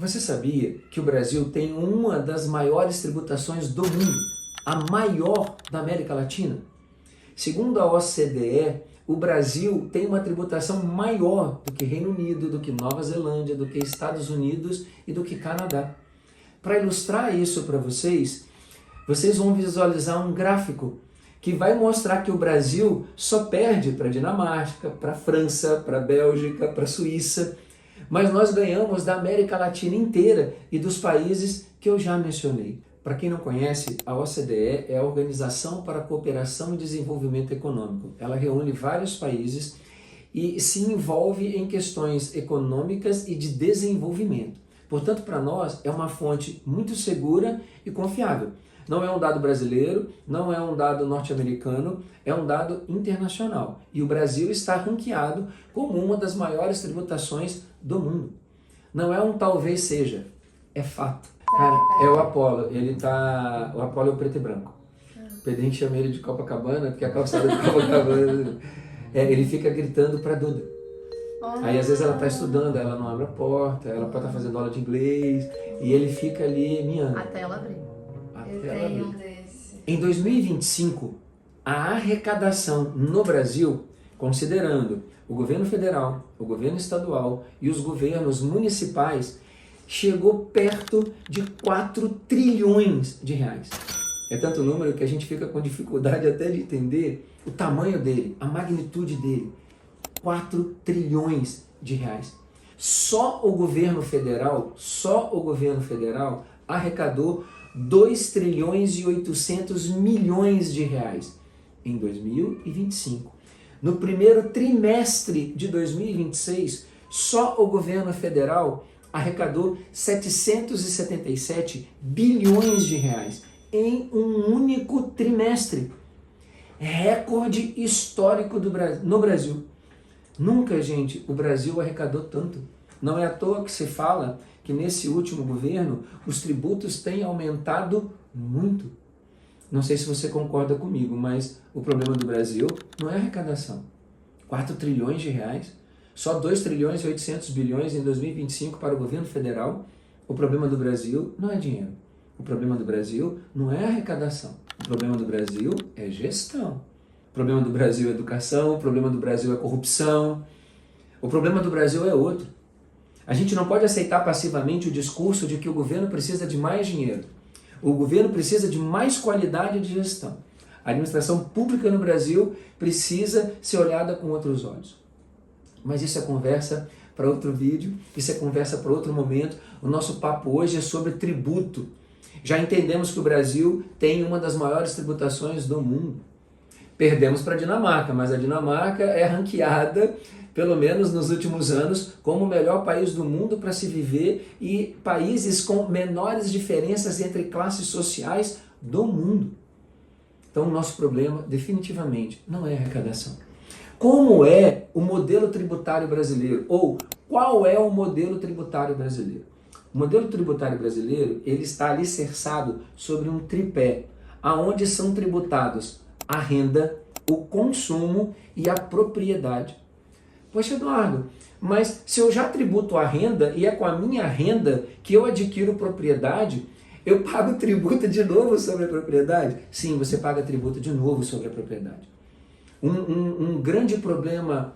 Você sabia que o Brasil tem uma das maiores tributações do mundo, a maior da América Latina? Segundo a OCDE, o Brasil tem uma tributação maior do que Reino Unido, do que Nova Zelândia, do que Estados Unidos e do que Canadá. Para ilustrar isso para vocês vão visualizar um gráfico que vai mostrar que o Brasil só perde para a Dinamarca, para a França, para a Bélgica, para a Suíça, mas nós ganhamos da América Latina inteira e dos países que eu já mencionei. Para quem não conhece, a OCDE é a Organização para a Cooperação e Desenvolvimento Econômico. Ela reúne vários países e se envolve em questões econômicas e de desenvolvimento. Portanto, para nós é uma fonte muito segura e confiável. Não é um dado brasileiro, não é um dado norte-americano, é um dado internacional. E o Brasil está ranqueado como uma das maiores tributações do mundo. Não é um talvez seja, é fato. Cara, é o Apolo, o Apolo é o preto e branco. O Pedrinho chama ele de Copacabana, porque a calçada de Copacabana, ele fica gritando para Duda. Aí às vezes ela está estudando, ela não abre a porta, ela pode estar fazendo aula de inglês, e ele fica ali miando. Até ela abrir. Eu tenho um desse. Em 2025, a arrecadação no Brasil, considerando o governo federal, o governo estadual e os governos municipais, chegou perto de 4 trilhões de reais. É tanto número que a gente fica com dificuldade até de entender o tamanho dele, a magnitude dele. 4 trilhões de reais. Só o governo federal arrecadou 2 trilhões e 800 milhões de reais em 2025. No primeiro trimestre de 2026, só o governo federal arrecadou 777 bilhões de reais em um único trimestre. Recorde histórico no Brasil. Nunca, gente, o Brasil arrecadou tanto. Não é à toa que se fala que nesse último governo os tributos têm aumentado muito. Não sei se você concorda comigo, mas o problema do Brasil não é arrecadação. 4 trilhões de reais, só 2 trilhões e 800 bilhões em 2025 para o governo federal. O problema do Brasil não é dinheiro. O problema do Brasil não é arrecadação. O problema do Brasil é gestão. O problema do Brasil é educação, o problema do Brasil é corrupção. O problema do Brasil é outro. A gente não pode aceitar passivamente o discurso de que o governo precisa de mais dinheiro. O governo precisa de mais qualidade de gestão. A administração pública no Brasil precisa ser olhada com outros olhos. Mas isso é conversa para outro vídeo, isso é conversa para outro momento. O nosso papo hoje é sobre tributo. Já entendemos que o Brasil tem uma das maiores tributações do mundo. Perdemos para a Dinamarca, mas a Dinamarca é ranqueada, pelo menos nos últimos anos, como o melhor país do mundo para se viver e países com menores diferenças entre classes sociais do mundo. Então o nosso problema definitivamente não é arrecadação. Como é o modelo tributário brasileiro? Ou qual é o modelo tributário brasileiro? O modelo tributário brasileiro ele está alicerçado sobre um tripé, aonde são tributados a renda, o consumo e a propriedade. Poxa, Eduardo, mas se eu já tributo a renda e é com a minha renda que eu adquiro propriedade, eu pago tributo de novo sobre a propriedade? Sim, você paga tributo de novo sobre a propriedade. Um grande problema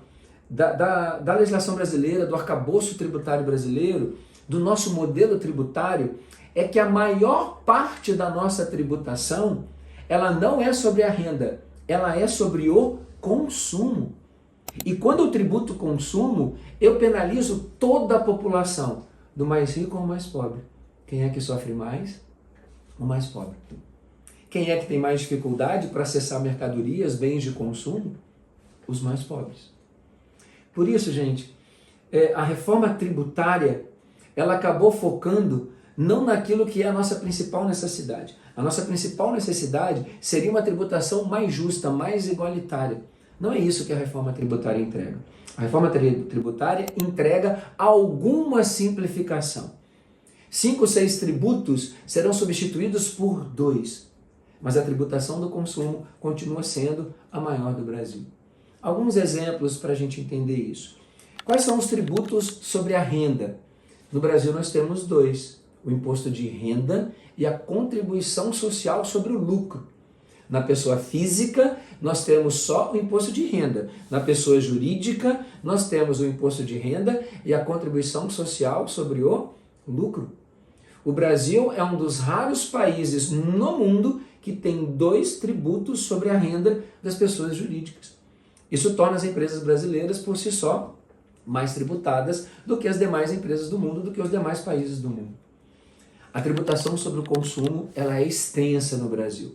da legislação brasileira, do arcabouço tributário brasileiro, do nosso modelo tributário, é que a maior parte da nossa tributação ela não é sobre a renda, ela é sobre o consumo. E quando eu tributo o consumo, eu penalizo toda a população, do mais rico ao mais pobre. Quem é que sofre mais? O mais pobre. Quem é que tem mais dificuldade para acessar mercadorias, bens de consumo? Os mais pobres. Por isso, gente, a reforma tributária, ela acabou focando não naquilo que é a nossa principal necessidade. A nossa principal necessidade seria uma tributação mais justa, mais igualitária. Não é isso que a reforma tributária entrega. A reforma tributária entrega alguma simplificação. 5, 6 tributos serão substituídos por 2, mas a tributação do consumo continua sendo a maior do Brasil. Alguns exemplos para a gente entender isso. Quais são os tributos sobre a renda? No Brasil nós temos dois, o imposto de renda e a contribuição social sobre o lucro. Na pessoa física, nós temos só o imposto de renda. Na pessoa jurídica, nós temos o imposto de renda e a contribuição social sobre o lucro. O Brasil é um dos raros países no mundo que tem dois tributos sobre a renda das pessoas jurídicas. Isso torna as empresas brasileiras, por si só, mais tributadas do que as demais empresas do mundo, do que os demais países do mundo. A tributação sobre o consumo, ela é extensa no Brasil.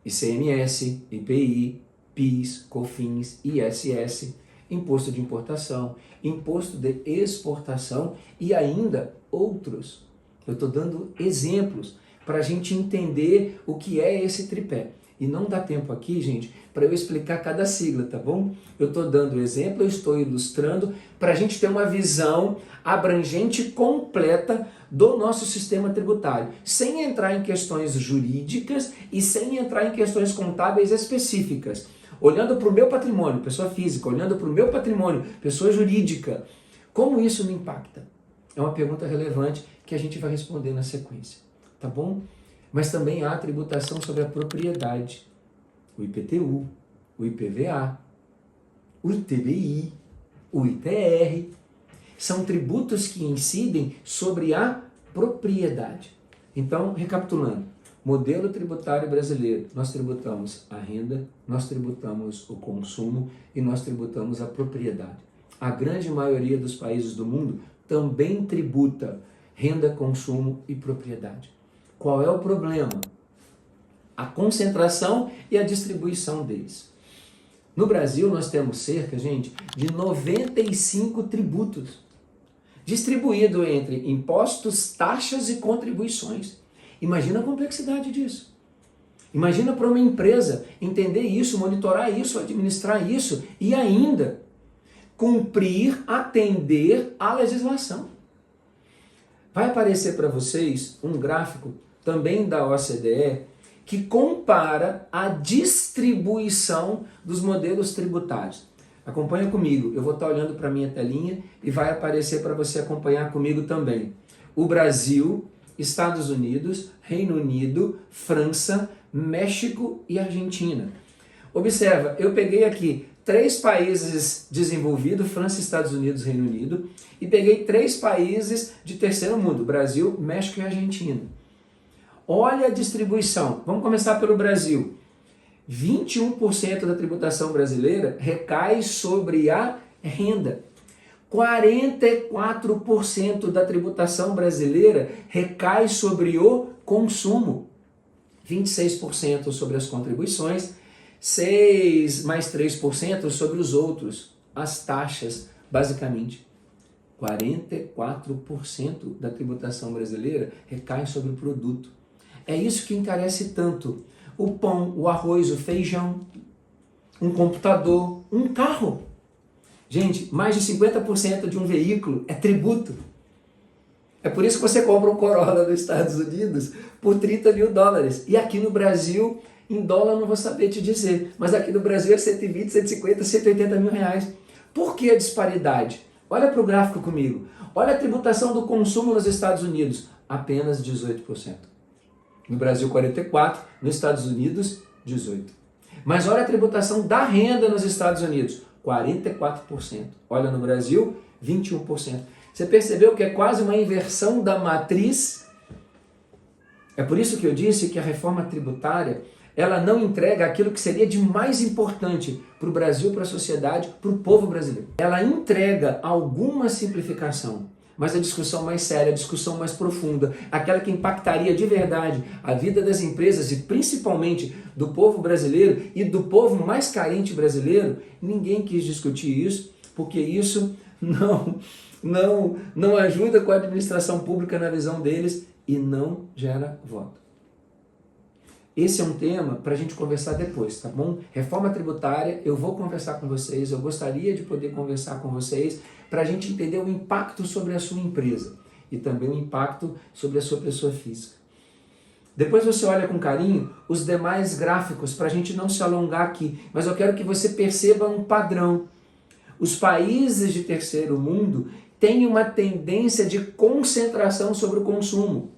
ICMS, IPI, PIS, COFINS, ISS, imposto de importação, imposto de exportação e ainda outros. Eu estou dando exemplos para a gente entender o que é esse tripé. E não dá tempo aqui, gente, para eu explicar cada sigla, tá bom? Eu estou dando exemplo, eu estou ilustrando para a gente ter uma visão abrangente completa do nosso sistema tributário, sem entrar em questões jurídicas e sem entrar em questões contábeis específicas. Olhando para o meu patrimônio, pessoa física, olhando para o meu patrimônio, pessoa jurídica, como isso me impacta? É uma pergunta relevante que a gente vai responder na sequência, tá bom? Mas também há a tributação sobre a propriedade, o IPTU, o IPVA, o ITBI, o ITR. São tributos que incidem sobre a propriedade. Então, recapitulando, modelo tributário brasileiro, nós tributamos a renda, nós tributamos o consumo e nós tributamos a propriedade. A grande maioria dos países do mundo também tributa renda, consumo e propriedade. Qual é o problema? A concentração e a distribuição deles. No Brasil, nós temos cerca, gente, de 95 tributos, distribuído entre impostos, taxas e contribuições. Imagina a complexidade disso. Imagina para uma empresa entender isso, monitorar isso, administrar isso e ainda cumprir, atender à legislação. Vai aparecer para vocês um gráfico também da OCDE que compara a distribuição dos modelos tributários. Acompanha comigo, eu vou estar olhando para a minha telinha e vai aparecer para você acompanhar comigo também. O Brasil, Estados Unidos, Reino Unido, França, México e Argentina. Observa, eu peguei aqui 3 países desenvolvidos, França, Estados Unidos, Reino Unido, e peguei 3 países de terceiro mundo, Brasil, México e Argentina. Olha a distribuição. Vamos começar pelo Brasil. 21% da tributação brasileira recai sobre a renda. 44% da tributação brasileira recai sobre o consumo. 26% sobre as contribuições, 6 mais 3% sobre os outros, as taxas, basicamente. 44% da tributação brasileira recai sobre o produto. É isso que encarece tanto o pão, o arroz, o feijão, um computador, um carro. Gente, mais de 50% de um veículo é tributo. É por isso que você compra um Corolla nos Estados Unidos por 30 mil dólares. E aqui no Brasil, em dólar eu não vou saber te dizer, mas aqui no Brasil é 120, 150, 180 mil reais. Por que a disparidade? Olha para o gráfico comigo. Olha a tributação do consumo nos Estados Unidos, apenas 18%. No Brasil, 44%, nos Estados Unidos, 18%. Mas olha a tributação da renda nos Estados Unidos, 44%. Olha no Brasil, 21%. Você percebeu que é quase uma inversão da matriz? É por isso que eu disse que a reforma tributária, ela não entrega aquilo que seria de mais importante para o Brasil, para a sociedade, para o povo brasileiro. Ela entrega alguma simplificação, mas a discussão mais séria, a discussão mais profunda, aquela que impactaria de verdade a vida das empresas e principalmente do povo brasileiro e do povo mais carente brasileiro, ninguém quis discutir isso, porque isso não ajuda com a administração pública na visão deles e não gera voto. Esse é um tema para a gente conversar depois, tá bom? Reforma tributária, eu vou conversar com vocês, eu gostaria de poder conversar com vocês para a gente entender o impacto sobre a sua empresa e também o impacto sobre a sua pessoa física. Depois você olha com carinho os demais gráficos para a gente não se alongar aqui, mas eu quero que você perceba um padrão. Os países de terceiro mundo tem uma tendência de concentração sobre o consumo.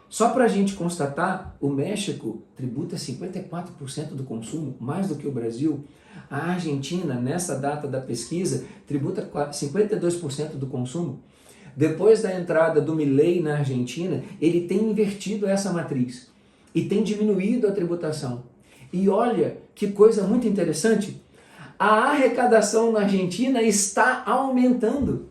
Só para a gente constatar, o México tributa 54% do consumo, mais do que o Brasil. A Argentina, nessa data da pesquisa, tributa 52% do consumo. Depois da entrada do Milei na Argentina, ele tem invertido essa matriz e tem diminuído a tributação. E olha que coisa muito interessante, a arrecadação na Argentina está aumentando.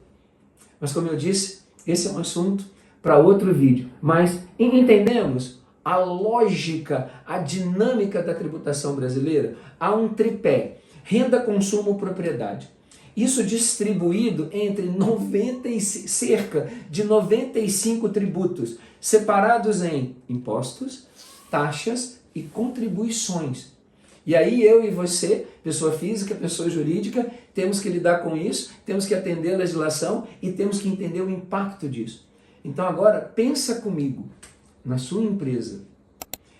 Mas como eu disse, esse é um assunto para outro vídeo. Mas entendemos a lógica, a dinâmica da tributação brasileira? Há um tripé: renda, consumo, propriedade. Isso distribuído entre cerca de 95 tributos, separados em impostos, taxas e contribuições. E aí eu e você, pessoa física, pessoa jurídica, temos que lidar com isso, temos que atender a legislação e temos que entender o impacto disso. Então agora, pensa comigo, na sua empresa,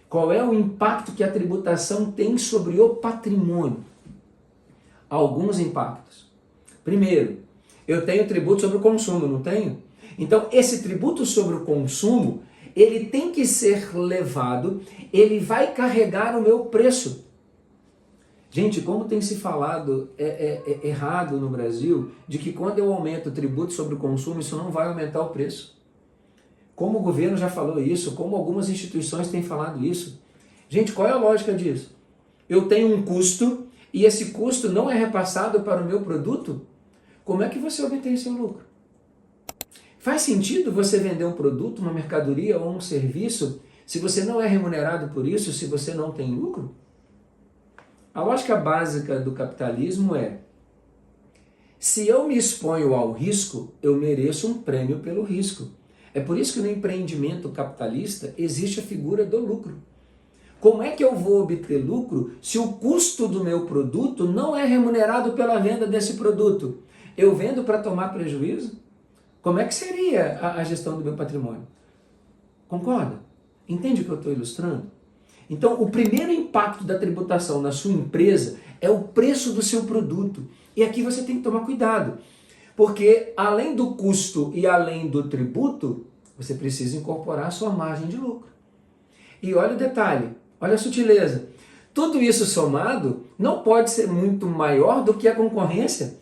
qual é o impacto que a tributação tem sobre o patrimônio? Alguns impactos. Primeiro, eu tenho tributo sobre o consumo, não tenho? Então esse tributo sobre o consumo, ele tem que ser levado, ele vai carregar o meu preço. Gente, como tem se falado errado no Brasil, de que quando eu aumento o tributo sobre o consumo, isso não vai aumentar o preço. Como o governo já falou isso, como algumas instituições têm falado isso. Gente, qual é a lógica disso? Eu tenho um custo e esse custo não é repassado para o meu produto? Como é que você obtém seu lucro? Faz sentido você vender um produto, uma mercadoria ou um serviço se você não é remunerado por isso, se você não tem lucro? A lógica básica do capitalismo é: se eu me exponho ao risco, eu mereço um prêmio pelo risco. É por isso que no empreendimento capitalista existe a figura do lucro. Como é que eu vou obter lucro se o custo do meu produto não é remunerado pela venda desse produto? Eu vendo para tomar prejuízo? Como é que seria a gestão do meu patrimônio? Concorda? Entende o que eu estou ilustrando? Então, o primeiro impacto da tributação na sua empresa é o preço do seu produto. E aqui você tem que tomar cuidado, porque além do custo e além do tributo, você precisa incorporar a sua margem de lucro. E olha o detalhe, olha a sutileza. Tudo isso somado não pode ser muito maior do que a concorrência.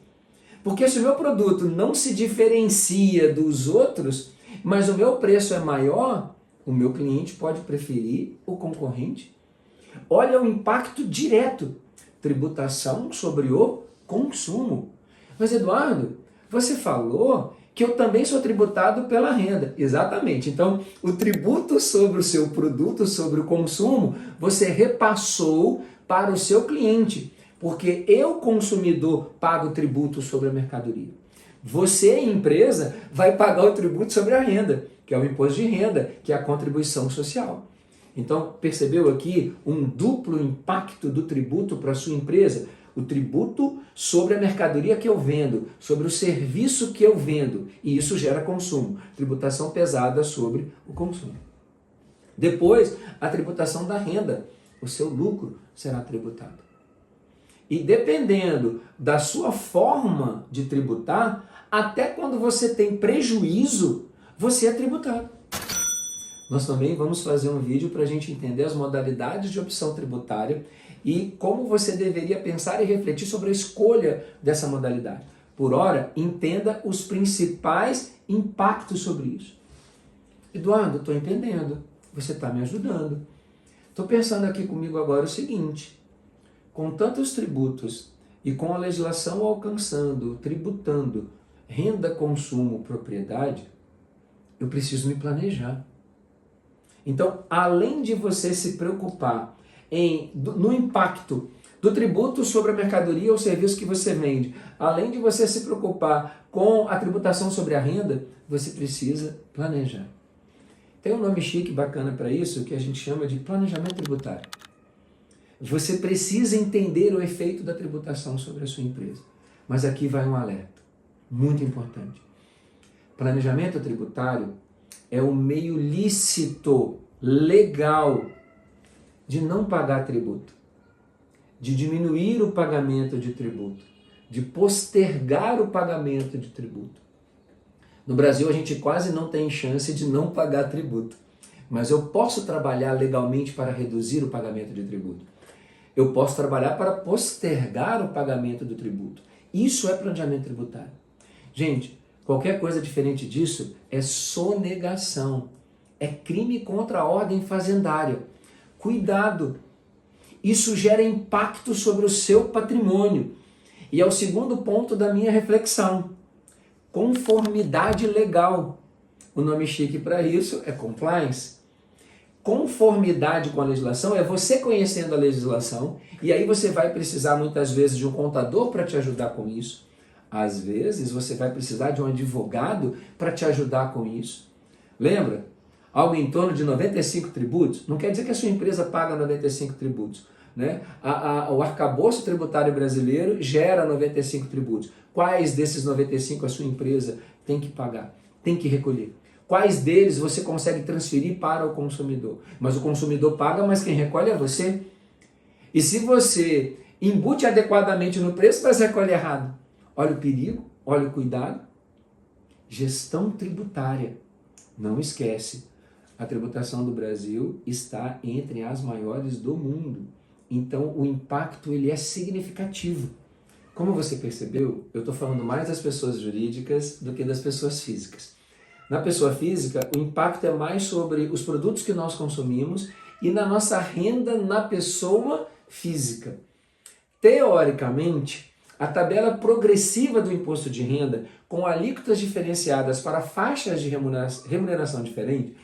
Porque se o meu produto não se diferencia dos outros, mas o meu preço é maior, o meu cliente pode preferir o concorrente. Olha o impacto direto. Tributação sobre o consumo. Mas Eduardo, você falou que eu também sou tributado pela renda. Exatamente. Então, o tributo sobre o seu produto, sobre o consumo, você repassou para o seu cliente. Porque eu, consumidor, pago tributo sobre a mercadoria. Você, empresa, vai pagar o tributo sobre a renda, que é o imposto de renda, que é a contribuição social. Então, percebeu aqui um duplo impacto do tributo para a sua empresa? O tributo sobre a mercadoria que eu vendo, sobre o serviço que eu vendo, e isso gera consumo. Tributação pesada sobre o consumo. Depois, a tributação da renda. O seu lucro será tributado. E dependendo da sua forma de tributar, até quando você tem prejuízo, você é tributado. Nós também vamos fazer um vídeo para a gente entender as modalidades de opção tributária e como você deveria pensar e refletir sobre a escolha dessa modalidade. Por hora, entenda os principais impactos sobre isso. Eduardo, estou entendendo. Você está me ajudando. Estou pensando aqui comigo agora o seguinte: com tantos tributos e com a legislação alcançando, tributando renda, consumo, propriedade, eu preciso me planejar. Então, além de você se preocupar no impacto do tributo sobre a mercadoria ou serviço que você vende, além de você se preocupar com a tributação sobre a renda, você precisa planejar. Tem um nome chique, bacana para isso, que a gente chama de planejamento tributário. Você precisa entender o efeito da tributação sobre a sua empresa. Mas aqui vai um alerta, muito importante. Planejamento tributário é o meio lícito, legal, de não pagar tributo, de diminuir o pagamento de tributo, de postergar o pagamento de tributo. No Brasil, a gente quase não tem chance de não pagar tributo. Mas eu posso trabalhar legalmente para reduzir o pagamento de tributo. Eu posso trabalhar para postergar o pagamento do tributo. Isso é planejamento tributário. Gente, qualquer coisa diferente disso é sonegação. É crime contra a ordem fazendária. Cuidado! Isso gera impacto sobre o seu patrimônio. E é o segundo ponto da minha reflexão. Conformidade legal. O nome chique para isso é compliance. Conformidade com a legislação é você conhecendo a legislação, e aí você vai precisar muitas vezes de um contador para te ajudar com isso. Às vezes você vai precisar de um advogado para te ajudar com isso. Lembra? Algo em torno de 95 tributos? Não quer dizer que a sua empresa paga 95 tributos. Né? O arcabouço tributário brasileiro gera 95 tributos. Quais desses 95 a sua empresa tem que pagar? Tem que recolher? Quais deles você consegue transferir para o consumidor? Mas o consumidor paga, mas quem recolhe é você. E se você embute adequadamente no preço, mas recolhe errado. Olha o perigo, olha o cuidado. Gestão tributária. Não esquece, a tributação do Brasil está entre as maiores do mundo. Então o impacto ele é significativo. Como você percebeu, eu estou falando mais das pessoas jurídicas do que das pessoas físicas. Na pessoa física, o impacto é mais sobre os produtos que nós consumimos e na nossa renda na pessoa física. Teoricamente, a tabela progressiva do imposto de renda, com alíquotas diferenciadas para faixas de remuneração diferentes,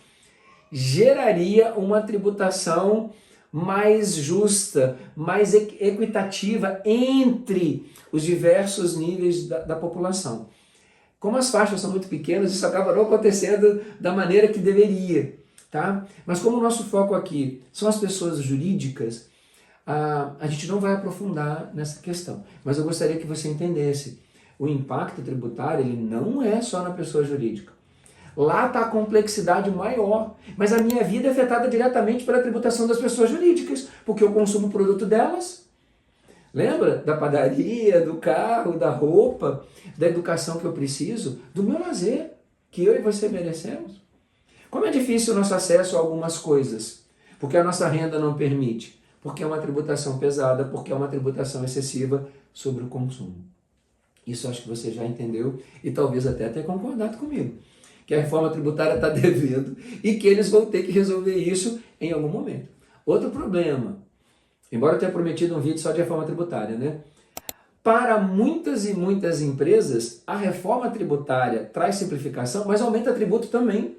geraria uma tributação mais justa, mais equitativa entre os diversos níveis da população. Como as faixas são muito pequenas, isso acaba não acontecendo da maneira que deveria, tá? Mas como o nosso foco aqui são as pessoas jurídicas, a gente não vai aprofundar nessa questão. Mas eu gostaria que você entendesse, o impacto tributário ele não é só na pessoa jurídica. Lá está a complexidade maior, mas a minha vida é afetada diretamente pela tributação das pessoas jurídicas, porque eu consumo o produto delas. Lembra? Da padaria, do carro, da roupa, da educação que eu preciso, do meu lazer, que eu e você merecemos. Como é difícil o nosso acesso a algumas coisas, porque a nossa renda não permite, porque é uma tributação pesada, porque é uma tributação excessiva sobre o consumo. Isso acho que você já entendeu e talvez até tenha concordado comigo, que a reforma tributária está devendo e que eles vão ter que resolver isso em algum momento. Outro problema, embora eu tenha prometido um vídeo só de reforma tributária, né? Para muitas e muitas empresas, a reforma tributária traz simplificação, mas aumenta tributo também.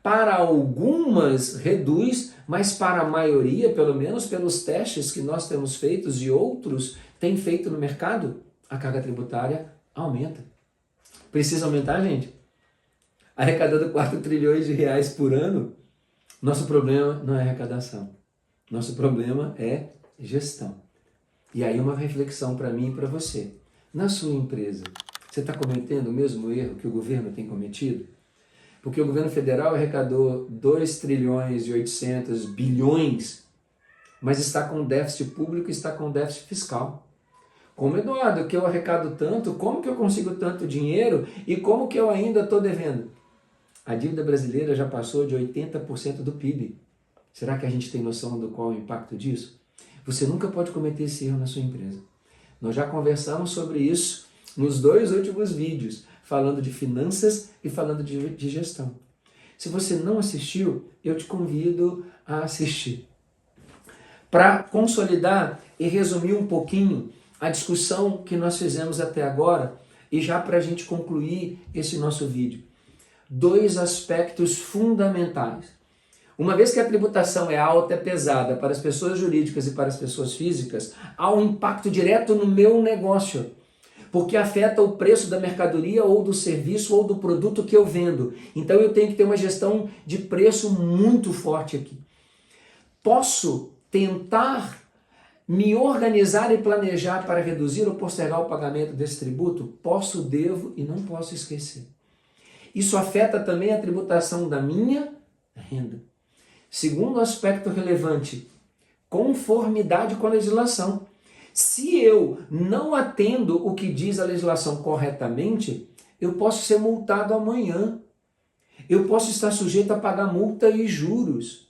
Para algumas, reduz, mas para a maioria, pelo menos pelos testes que nós temos feitos e outros têm feito no mercado, a carga tributária aumenta. Precisa aumentar, gente? Arrecadando 4 trilhões de reais por ano, nosso problema não é arrecadação. Nosso problema é gestão. E aí uma reflexão para mim e para você. Na sua empresa, você está cometendo o mesmo erro que o governo tem cometido? Porque o governo federal arrecadou 2 trilhões e 800 bilhões, mas está com déficit público e está com déficit fiscal. Como, Eduardo, que eu arrecado tanto, como que eu consigo tanto dinheiro e como que eu ainda estou devendo? A dívida brasileira já passou de 80% do PIB. Será que a gente tem noção do qual é o impacto disso? Você nunca pode cometer esse erro na sua empresa. Nós já conversamos sobre isso nos 2 últimos vídeos, falando de finanças e falando de gestão. Se você não assistiu, eu te convido a assistir. Para consolidar e resumir um pouquinho a discussão que nós fizemos até agora e já para a gente concluir esse nosso vídeo. 2 aspectos fundamentais. Uma vez que a tributação é alta, é pesada para as pessoas jurídicas e para as pessoas físicas, há um impacto direto no meu negócio, porque afeta o preço da mercadoria ou do serviço ou do produto que eu vendo. Então eu tenho que ter uma gestão de preço muito forte aqui. Posso tentar me organizar e planejar para reduzir ou postergar o pagamento desse tributo? Posso, devo e não posso esquecer. Isso afeta também a tributação da minha renda. Segundo aspecto relevante, conformidade com a legislação. Se eu não atendo o que diz a legislação corretamente, eu posso ser multado amanhã. Eu posso estar sujeito a pagar multa e juros.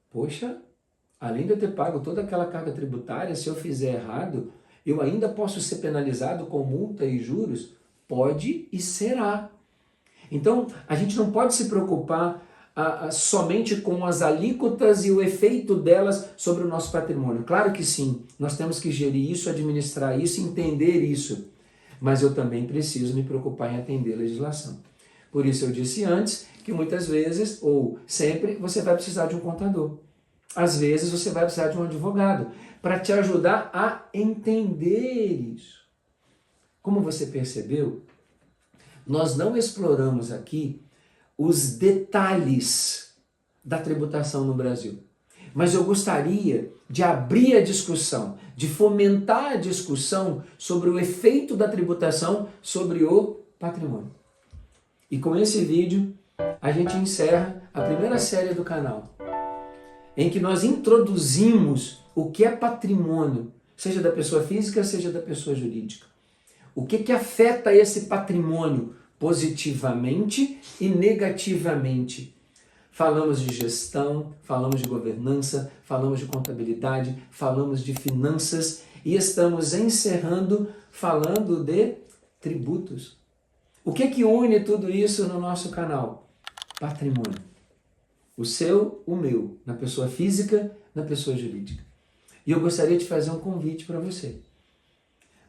Poxa, além de eu ter pago toda aquela carga tributária, se eu fizer errado, eu ainda posso ser penalizado com multa e juros? Pode e será. Então, a gente não pode se preocupar somente com as alíquotas e o efeito delas sobre o nosso patrimônio. Claro que sim, nós temos que gerir isso, administrar isso, entender isso. Mas eu também preciso me preocupar em atender a legislação. Por isso eu disse antes que muitas vezes, ou sempre, você vai precisar de um contador. Às vezes você vai precisar de um advogado para te ajudar a entender isso. Como você percebeu, nós não exploramos aqui os detalhes da tributação no Brasil. Mas eu gostaria de abrir a discussão, de fomentar a discussão sobre o efeito da tributação sobre o patrimônio. E com esse vídeo, a gente encerra a primeira série do canal, em que nós introduzimos o que é patrimônio, seja da pessoa física, seja da pessoa jurídica. O que afeta esse patrimônio positivamente e negativamente. Falamos de gestão, falamos de governança, falamos de contabilidade, falamos de finanças e estamos encerrando falando de tributos. O que une tudo isso no nosso canal? Patrimônio. O seu, o meu, na pessoa física, na pessoa jurídica. E eu gostaria de fazer um convite para você.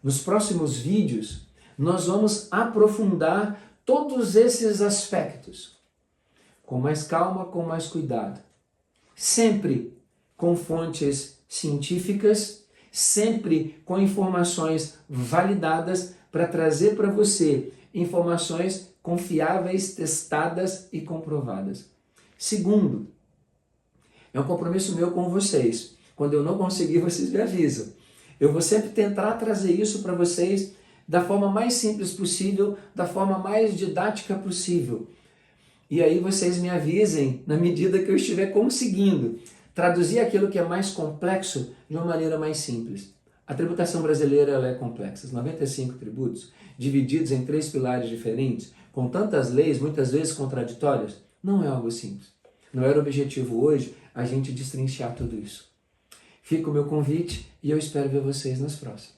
Nos próximos vídeos, nós vamos aprofundar todos esses aspectos, com mais calma, com mais cuidado. Sempre com fontes científicas, sempre com informações validadas para trazer para você informações confiáveis, testadas e comprovadas. Segundo, é um compromisso meu com vocês. Quando eu não conseguir, vocês me avisam. Eu vou sempre tentar trazer isso para vocês da forma mais simples possível, da forma mais didática possível. E aí vocês me avisem na medida que eu estiver conseguindo traduzir aquilo que é mais complexo de uma maneira mais simples. A tributação brasileira ela é complexa. 95 tributos, divididos em 3 pilares diferentes, com tantas leis, muitas vezes contraditórias, não é algo simples. Não era o objetivo hoje a gente destrinchar tudo isso. Fica o meu convite e eu espero ver vocês nas próximas.